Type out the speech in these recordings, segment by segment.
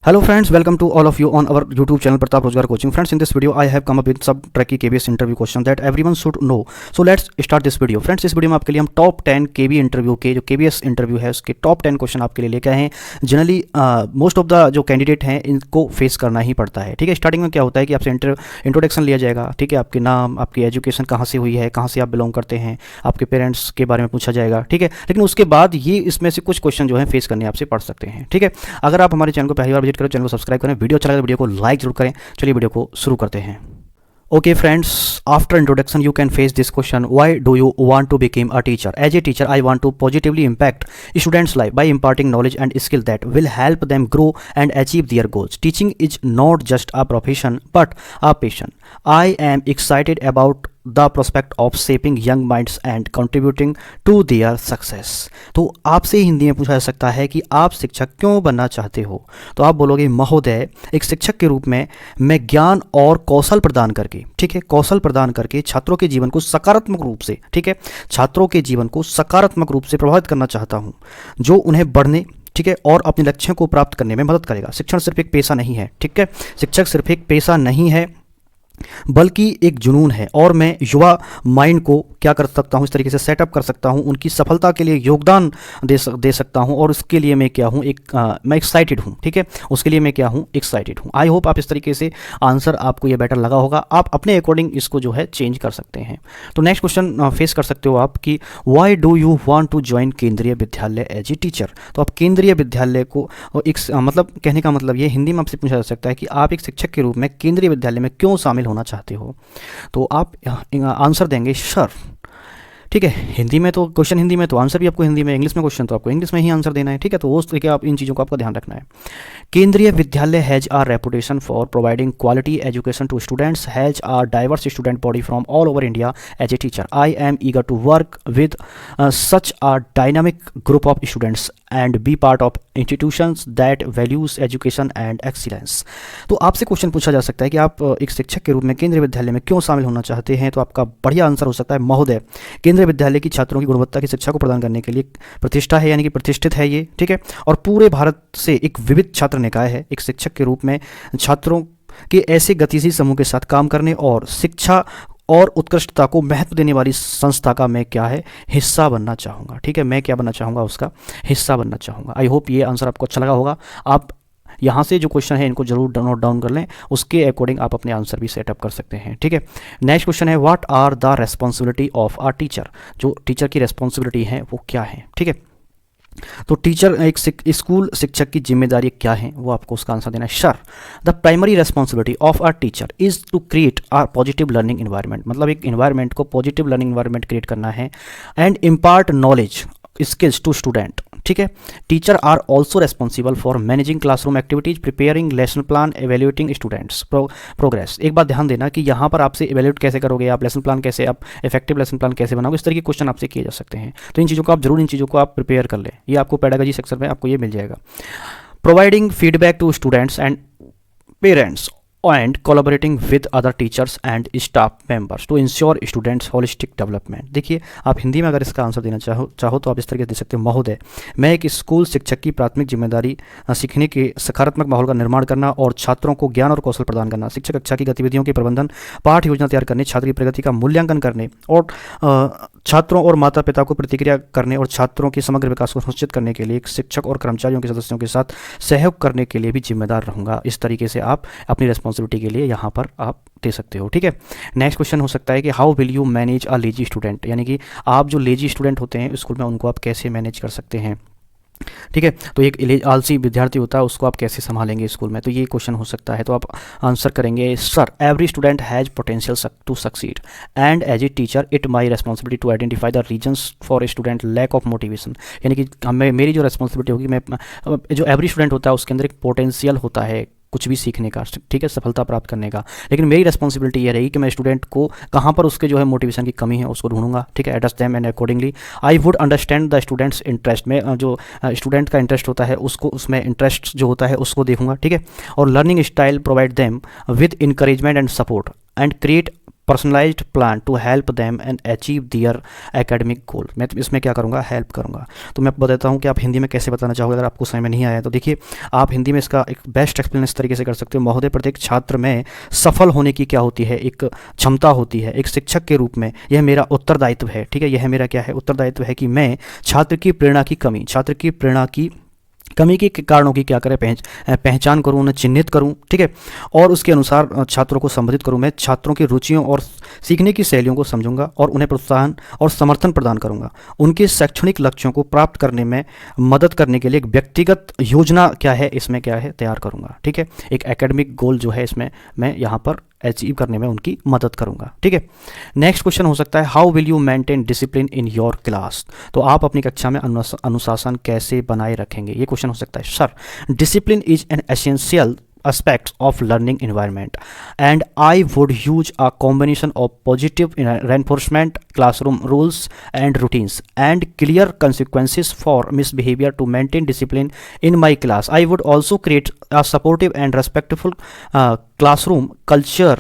Hello friends, welcome to all of you on our YouTube channel Pratap Rozgar Coaching. Friends, in this video I have come up with some tricky KBS interview questions that everyone should know. So let's start this video. Friends, इस video में आपके लिए हम top 10 KB interview के जो KBS interview है उसके top 10 question आपके लिए लेकर आए हैं. जनरली मोस्ट ऑफ द जो कैंडिडेट हैं इनको फेस करना ही पड़ता है. ठीक है, स्टार्टिंग में क्या होता है कि आपसे इंट्रोडक्शन लिया जाएगा. ठीक है, आपके नाम, आपकी एजुकेशन कहाँ से हुई है, कहाँ से आप बिलोंग करते हैं, आपके पेरेंट्स के बारे में पूछा जाएगा. ठीक है, लेकिन उसके बाद ये इसमें से कुछ क्वेश्चन जो है फेस करने आपसे पड़ सकते हैं. ठीक है, अगर आप हमारे चैनल को पहली बार विजिट करें, चैनल को सब्सक्राइब करें, वीडियो अच्छा लगे तो वीडियो को लाइक जरूर करें. चलिए वीडियो को शुरू करते हैं. Okay friends, after introduction you can face this question: why do you want to become a teacher? As a teacher I want to positively impact students' life by imparting knowledge and skill that will help them grow and achieve their goals. Teaching is not just a profession but a passion. I am excited about the prospect of shaping young minds and contributing to their success. तो आपसे हिंदी में पूछा जा सकता है कि आप शिक्षक क्यों बनना चाहते हो. तो आप बोलोगे, महोदय, एक शिक्षक के रूप में मैं ज्ञान और कौशल प्रदान करके, ठीक है, कौशल प्रदान करके छात्रों के जीवन को सकारात्मक रूप से, ठीक है, छात्रों के जीवन को सकारात्मक रूप से प्रभावित करना चाहता हूँ, जो उन्हें बढ़ने, ठीक है, और अपने लक्ष्यों को प्राप्त करने में मदद करेगा. शिक्षण सिर्फ एक पेशा नहीं है. ठीक है, शिक्षक सिर्फ एक पेशा नहीं है बल्कि एक जुनून है. और मैं युवा माइंड को क्या कर सकता हूँ, इस तरीके से सेटअप कर सकता हूँ, उनकी सफलता के लिए योगदान दे सकता हूँ. और उसके लिए मैं क्या हूँ, मैं एक्साइटेड हूँ. ठीक है, उसके लिए मैं क्या हूँ, एक्साइटेड हूँ. आई होप आप इस तरीके से आंसर आपको ये बेटर लगा होगा. आप अपने अकॉर्डिंग इसको जो है चेंज कर सकते हैं. तो नेक्स्ट क्वेश्चन फेस कर सकते हो आप कि why do you want to join Kendriya Vidyalaya as a teacher. तो आप केंद्रीय विद्यालय को एक मतलब कहने का मतलब ये हिंदी में आपसे पूछा जा सकता है कि आप एक शिक्षक के रूप में केंद्रीय विद्यालय में क्यों शामिल होना चाहते हो. तो आप आंसर देंगे सर. ठीक है, हिंदी में तो क्वेश्चन हिंदी में, तो आंसर भी आपको हिंदी में, इंग्लिश में क्वेश्चन तो आपको इंग्लिश में ही आंसर देना है. ठीक है, तो उस तरीके आप इन चीज़ों का आपको ध्यान रखना है. Kendriya Vidyalaya has a reputation for providing quality education to students, has a diverse student body from all over India. As a teacher I am eager to work with such a dynamic group of students and be part of institutions that values education and excellence. तो आपसे question पूछा जा सकता है कि आप एक शिक्षक के रूप में केंद्रीय विद्यालय में क्यों शामिल होना चाहते हैं. तो आपका बढ़िया आंसर हो सकता है, महोदय, केंद्रीय विद्यालय की छात्रों की गुणवत्ता की शिक्षा को प्रदान करने के लिए प्रतिष्ठा है, यानी कि प्रतिष्ठित है ये. ठीक है, और पूरे भारत से एक विविध छात्र निकाय है. एक शिक्षक के रूप में छात्रों के ऐसे गतिशील समूह के साथ काम करने और शिक्षा और उत्कृष्टता को महत्व देने वाली संस्था का मैं क्या है, हिस्सा बनना चाहूँगा. ठीक है, मैं क्या बनना चाहूँगा, उसका हिस्सा बनना चाहूँगा. आई होप ये आंसर आपको अच्छा लगा होगा. आप यहाँ से जो क्वेश्चन है इनको जरूर नोट डाउन कर लें, उसके अकॉर्डिंग आप अपने आंसर भी सेटअप कर सकते हैं. ठीक है, नेक्स्ट क्वेश्चन है, what are the responsibility of a teacher. जो टीचर की रेस्पॉन्सिबिलिटी है वो क्या है. ठीक है, तो टीचर एक स्कूल शिक्षक की जिम्मेदारी क्या है, वो आपको उसका आंसर देना है. Sir, the primary responsibility of a teacher is to create a positive learning environment. मतलब एक इन्वायरमेंट को पॉजिटिव लर्निंग इन्वायरमेंट क्रिएट करना है. And impart knowledge skills to student. ठीक है, teacher are also responsible for managing classroom activities, preparing lesson plan, evaluating students progress. एक बात ध्यान देना कि यहाँ पर आपसे एवेल्यूएट कैसे करोगे, आप लेसन प्लान कैसे, आप इफेक्टिव लेसन प्लान कैसे बनाओगे, इस तरह के क्वेश्चन आपसे किए जा सकते हैं. तो इन चीज़ों को आप जरूर, इन चीज़ों को आप प्रिपेयर कर लें. ये आपको पेडागोजी सेक्शन में आपको ये मिल जाएगा. Providing feedback to students and parents and collaborating with other teachers and staff members to ensure students holistic development. देखिए, आप हिंदी में अगर इसका आंसर देना चाहो तो आप इस तरीके से दे सकते हो, महोदय, मैं एक स्कूल शिक्षक की प्राथमिक जिम्मेदारी सीखने के सकारात्मक माहौल का निर्माण करना और छात्रों को ज्ञान और कौशल प्रदान करना, शिक्षक कक्षा की गतिविधियों के प्रबंधन, पाठ योजना तैयार करने, छात्र की प्रगति का मूल्यांकन करने और छात्रों और माता पिता को प्रतिक्रिया करने और छात्रों के समग्र विकास को सुनिश्चित करने के लिए एक शिक्षक और कर्मचारियों के सदस्यों के साथ सहयोग करने के लिए भी जिम्मेदार रहूँगा. इस तरीके से आप अपनी रिस्पॉन्सिबिलिटी के लिए यहाँ पर आप दे सकते हो. ठीक है, नेक्स्ट क्वेश्चन हो सकता है कि how will you manage a lazy student. यानी कि आप जो लेजी स्टूडेंट होते हैं स्कूल में, उनको आप कैसे मैनेज कर सकते हैं. ठीक है, तो एक आलसी विद्यार्थी होता है, उसको आप कैसे संभालेंगे स्कूल में. तो ये क्वेश्चन हो सकता है. तो आप आंसर करेंगे, sir, every student has potential to succeed and as a teacher it my responsibility to identify the reasons for a student lack of motivation. यानी कि हमें, मेरी जो रेस्पॉन्सिबिलिटी होगी, मैं जो एवरी स्टूडेंट होता है उसके अंदर एक पोटेंशियल होता है कुछ भी सीखने का, ठीक है, सफलता प्राप्त करने का. लेकिन मेरी रेस्पॉन्सिबिलिटी ये रहेगी कि मैं स्टूडेंट को कहाँ पर उसके जो है मोटिवेशन की कमी है उसको ढूंढूंगा. ठीक है, adjust them and accordingly I would understand the students interest. में जो स्टूडेंट का इंटरेस्ट होता है उसको, उसमें इंटरेस्ट जो होता है उसको देखूंगा. ठीक है, और learning style provide them with encouragement and support and create personalised plan to help them and achieve their academic goal. मैं इसमें क्या करूँगा, हेल्प करूँगा। तो मैं आपको बताता हूँ कि आप हिंदी में कैसे बताना चाहोगे अगर आपको समझ में नहीं आया। तो देखिए, आप हिंदी में इसका एक बेस्ट एक्सप्लेन इस तरीके से कर सकते हो। महोदय, प्रत्येक छात्र में सफल होने की क्या होती है, एक क्षमता होती है। एक शिक्षक के रूप में यह मेरा उत्तरदायित्व है, ठीक है, यह मेरा क्या है, उत्तरदायित्व है कि मैं छात्र की प्रेरणा की कमी के कारणों की क्या करें, पहचान करूं, उन्हें चिन्हित करूं, ठीक है, और उसके अनुसार छात्रों को संबोधित करूं। मैं छात्रों की रुचियों और सीखने की शैलियों को समझूंगा और उन्हें प्रोत्साहन और समर्थन प्रदान करूंगा। उनके शैक्षणिक लक्ष्यों को प्राप्त करने में मदद करने के लिए एक व्यक्तिगत योजना क्या है, इसमें क्या है, तैयार करूंगा, ठीक है। एक एकेडमिक गोल जो है इसमें मैं यहाँ पर अचीव करने में उनकी मदद करूंगा, ठीक है। नेक्स्ट क्वेश्चन हो सकता है, how will you maintain discipline in your class. तो आप अपनी कक्षा में अनुशासन कैसे बनाए रखेंगे, ये क्वेश्चन हो सकता है। Sir, discipline is an essential aspects of learning environment and I would use a combination of positive reinforcement, classroom rules and routines and clear consequences for misbehavior to maintain discipline in my class. I would also create a supportive and respectful classroom culture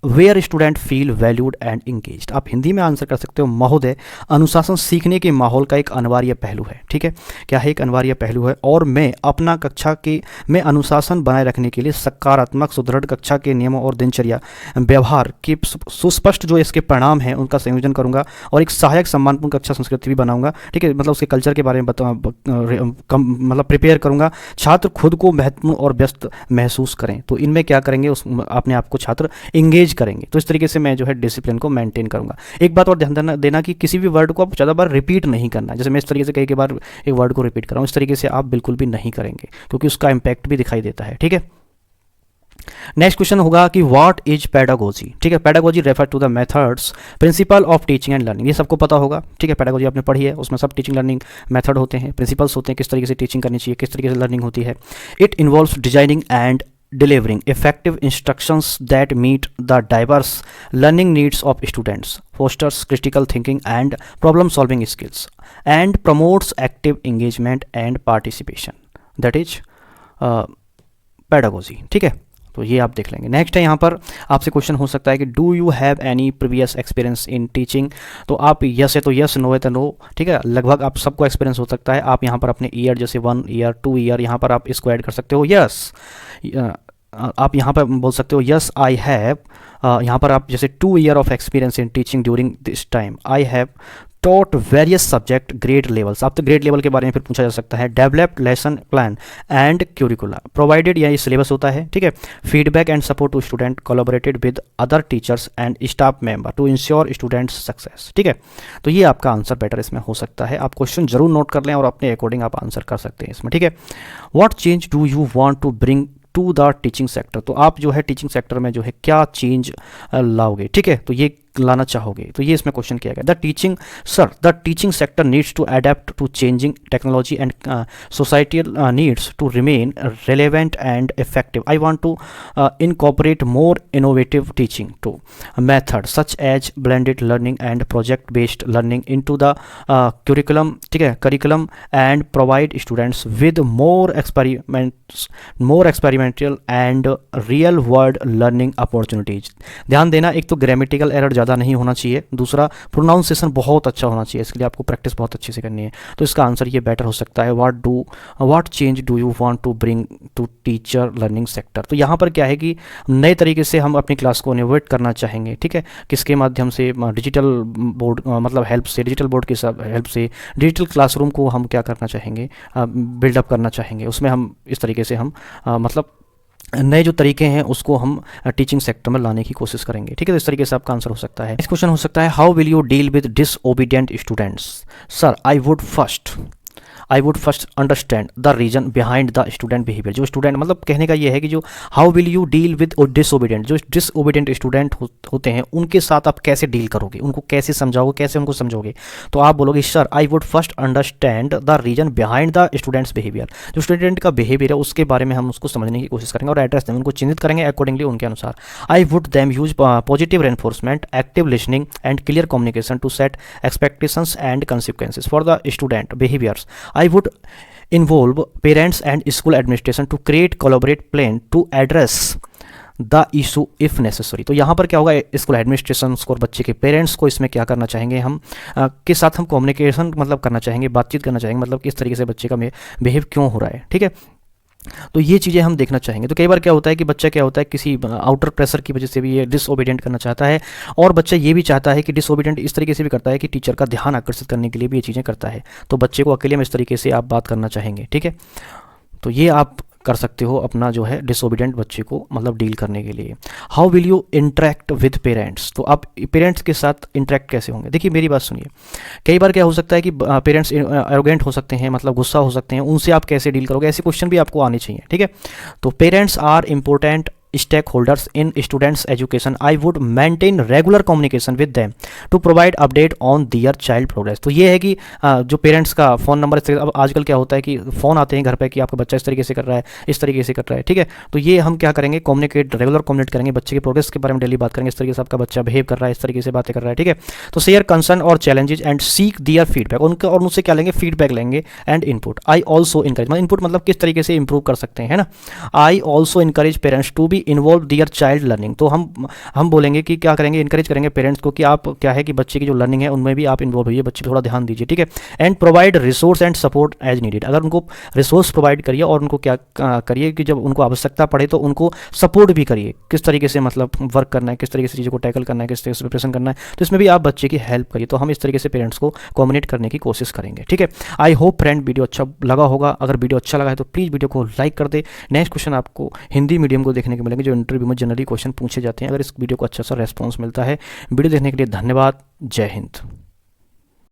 where student feel valued and engaged. आप हिंदी में answer कर सकते हो, महोदय, अनुशासन सीखने के माहौल का एक अनिवार्य पहलू है, ठीक है, क्या है, एक अनिवार्य पहलू है। और मैं अपना कक्षा के में अनुशासन बनाए रखने के लिए सकारात्मक सुदृढ़ कक्षा के नियमों और दिनचर्या व्यवहार के सुस्पष्ट जो इसके परिणाम हैं उनका संयोजन करूंगा और एक सहायक सम्मानपूर्ण कक्षा संस्कृति भी बनाऊंगा, ठीक है, मतलब उसके कल्चर के बारे में मतलब प्रिपेयर करूंगा। छात्र खुद को महत्वपूर्ण और व्यस्त महसूस करें, तो इनमें क्या करेंगे, उस अपने आप को छात्र इंगेज करेंगे। तो इस तरीके से मैं जो है डिसिप्लिन को मेंटेन करूंगा। एक बात और ध्यान देना कि किसी भी वर्ड को आप ज़्यादा बार रिपीट नहीं करना। जैसे मैं इस तरीके से कई बार एक वर्ड को रिपीट कर रहा हूँ, इस तरीके से आप बिल्कुल भी नहीं करेंगे क्योंकि उसका इंपैक्ट भी दिखाई देता है, ठीक है। नेक्स्ट क्वेश्चन होगा कि व्हाट इज पेडागोजी, ठीक है। Pedagogy refer to the methods principle of teaching and learning, ये सबको पता होगा, ठीक है। पेडागोजी आपने पढ़ी है, उसमें सब टीचिंग लर्निंग मेथड होते हैं, प्रिंसिपल्स होते हैं, किस तरीके से टीचिंग करनी चाहिए, किस तरीके से लर्निंग होती है। It involves designing and delivering effective instructions that meet the diverse learning needs of students, fosters critical thinking and problem solving skills, and promotes active engagement and participation. That is pedagogy, ठीक है। तो ये आप देख लेंगे। Next है, यहाँ पर आपसे क्वेश्चन हो सकता है कि do you have any previous experience in teaching. तो आप यस है तो यस, नो है तो नो, ठीक है। लगभग आप सबको एक्सपीरियंस हो सकता है। आप यहाँ पर अपने ईयर जैसे 1 ईयर 2 ईयर यहाँ पर आप इसको ऐड कर सकते हो, यस। आप यहाँ पर बोल सकते हो यस आई हैव, यहाँ पर आप जैसे 2 year of experience in teaching during this time. I have taught various subject grade levels, आप तो ग्रेड लेवल के बारे में फिर पूछा जा सकता है। Developed lesson plan and curricula provided, या ये सिलेबस होता है, ठीक है। Feedback and support to student, collaborated with other teachers and staff member to ensure students success, ठीक है। तो ये आपका आंसर बेटर इसमें हो सकता है। आप क्वेश्चन जरूर नोट कर लें और अपने अकॉर्डिंग आप आंसर कर सकते हैं इसमें, ठीक है। What change do you want to bring to the teaching sector, तो आप जो है टीचिंग सेक्टर में जो है क्या चेंज लाओगे, ठीक है, तो ये लाना चाहोगे। तो ये इसमें क्वेश्चन किया गया, the teaching sector needs to adapt to changing technology and societal needs to remain relevant and effective. I want to incorporate more innovative teaching to method such as blended learning and project based learning into the curriculum, ठीक है, curriculum and provide students with more experimental and real world learning opportunities. ध्यान देना, एक तो grammatical error ज़्यादा नहीं होना चाहिए, दूसरा प्रोनाउंसिएशन बहुत अच्छा होना चाहिए, इसके लिए आपको प्रैक्टिस बहुत अच्छे से करनी है। तो इसका आंसर ये बेटर हो सकता है, what change do you want to bring to teacher learning sector. तो यहाँ पर क्या है कि नए तरीके से हम अपनी क्लास को इनोवेट करना चाहेंगे, ठीक है, किसके माध्यम से, डिजिटल बोर्ड मतलब हेल्प से, डिजिटल बोर्ड की हेल्प से डिजिटल क्लासरूम को हम क्या करना चाहेंगे, बिल्डअप करना चाहेंगे। उसमें हम इस तरीके से हम मतलब नए जो तरीके हैं उसको हम टीचिंग सेक्टर में लाने की कोशिश करेंगे, ठीक है। तो इस तरीके से आपका आंसर हो सकता है। नेक्स्ट क्वेश्चन हो सकता है, how will you deal with disobedient students. Sir, I would first understand the reason behind the student behaviour. जो स्टूडेंट मतलब कहने का ये है कि जो how will you deal with disobedient, जो डिसओबीडिएंट स्टूडेंट होते हैं उनके साथ आप कैसे डील करोगे, उनको कैसे समझाओगे, कैसे उनको समझोगे। तो आप बोलोगे, sir I would first understand the reason behind the students behaviour. जो स्टूडेंट का बिहेवियर है उसके बारे में हम उसको समझने की कोशिश करेंगे और एड्रेस देंगे, उनको चिन्हित करेंगे अकॉर्डिंगली उनके अनुसार। I would them use positive reinforcement, active listening and clear communication to set expectations and consequences for the student behaviours. I would involve parents and school administration to create collaborate plan to address the issue if necessary. तो यहाँ पर क्या होगा, school administration और बच्चे के parents को इसमें क्या करना चाहेंगे, हम के साथ हम कम्युनिकेशन मतलब करना चाहेंगे, बातचीत करना चाहेंगे, मतलब किस तरीके से बच्चे का बिहेव क्यों हो रहा है, ठीक है। तो ये चीज़ें हम देखना चाहेंगे। तो कई बार क्या होता है कि बच्चा क्या होता है, किसी आउटर प्रेशर की वजह से भी ये डिसओबीडिएंट करना चाहता है, और बच्चा ये भी चाहता है कि डिसओबीडिएंट इस तरीके से भी करता है कि टीचर का ध्यान आकर्षित करने के लिए भी ये चीज़ें करता है। तो बच्चे को अकेले में इस तरीके से आप बात करना चाहेंगे, ठीक है। तो ये आप कर सकते हो अपना जो है डिसओबीडिएंट बच्चे को मतलब डील करने के लिए। How will you interact with parents, तो आप पेरेंट्स के साथ इंटरेक्ट कैसे होंगे। देखिए मेरी बात सुनिए, कई बार क्या हो सकता है कि पेरेंट्स एरोगेंट हो सकते हैं, मतलब गुस्सा हो सकते हैं, उनसे आप कैसे डील करोगे, ऐसे क्वेश्चन भी आपको आने चाहिए, ठीक है। तो parents are important stakeholders in students education. I would maintain regular communication with them to provide update on their child progress. तो ये है कि जो पेरेंट्स का फ़ोन नंबर, अब आजकल क्या होता है कि फ़ोन आते हैं घर पे कि आपका बच्चा इस तरीके से कर रहा है, इस तरीके से कर रहा है, ठीक है। तो ये हम क्या करेंगे, रेगुलर कम्युनिकेट करेंगे, बच्चे के प्रोग्रेस के बारे में डेली बात करेंगे, इस तरीके से आपका बच्चा बिहेव कर रहा है, इस तरीके से बातें कर रहा है, ठीक है। तो शेयर कंसर्न और challenges and seek their feedback, उनका और उनसे क्या लेंगे, फीडबैक लेंगे and input. I also encourage, मतलब इनपुट मतलब किस तरीके से इंप्रूव कर सकते हैं, है ना। I also encourage parents to be involve their child learning. तो हम बोलेंगे कि क्या करेंगे, इनकरेज करेंगे पेरेंट्स को कि आप क्या है कि बच्चे की जो लर्निंग है उनमें भी आप इन्वॉल्व होइए, बच्चे पे थोड़ा ध्यान दीजिए, ठीक है। And provide resource and support as needed, अगर उनको रिसोर्स प्रोवाइड करिए और उनको क्या करिए कि जब उनको आवश्यकता पड़े तो उनको सपोर्ट भी करिए, किस तरीके से मतलब वर्क करना है, किस तरीके से चीज़ों को टैकल करना है, किस तरीके से प्रिपरेशन करना है, तो इसमें भी आप बच्चे की हेल्प करिए। तो हम इस तरीके से पेरेंट्स को कम्युनिकेट करने की कोशिश करेंगे, ठीक है। आई होप फ्रेंड वीडियो अच्छा लगा होगा, अगर वीडियो अच्छा लगा है तो प्लीज़ वीडियो को लाइक कर दे। नेक्स्ट क्वेश्चन आपको हिंदी मीडियम को देखने को मिलेंगे, जो इंटरव्यू में जनरली क्वेश्चन पूछे जाते हैं। अगर इस वीडियो को अच्छा सा रेस्पॉन्स मिलता है, वीडियो देखने के लिए धन्यवाद। जय हिंद।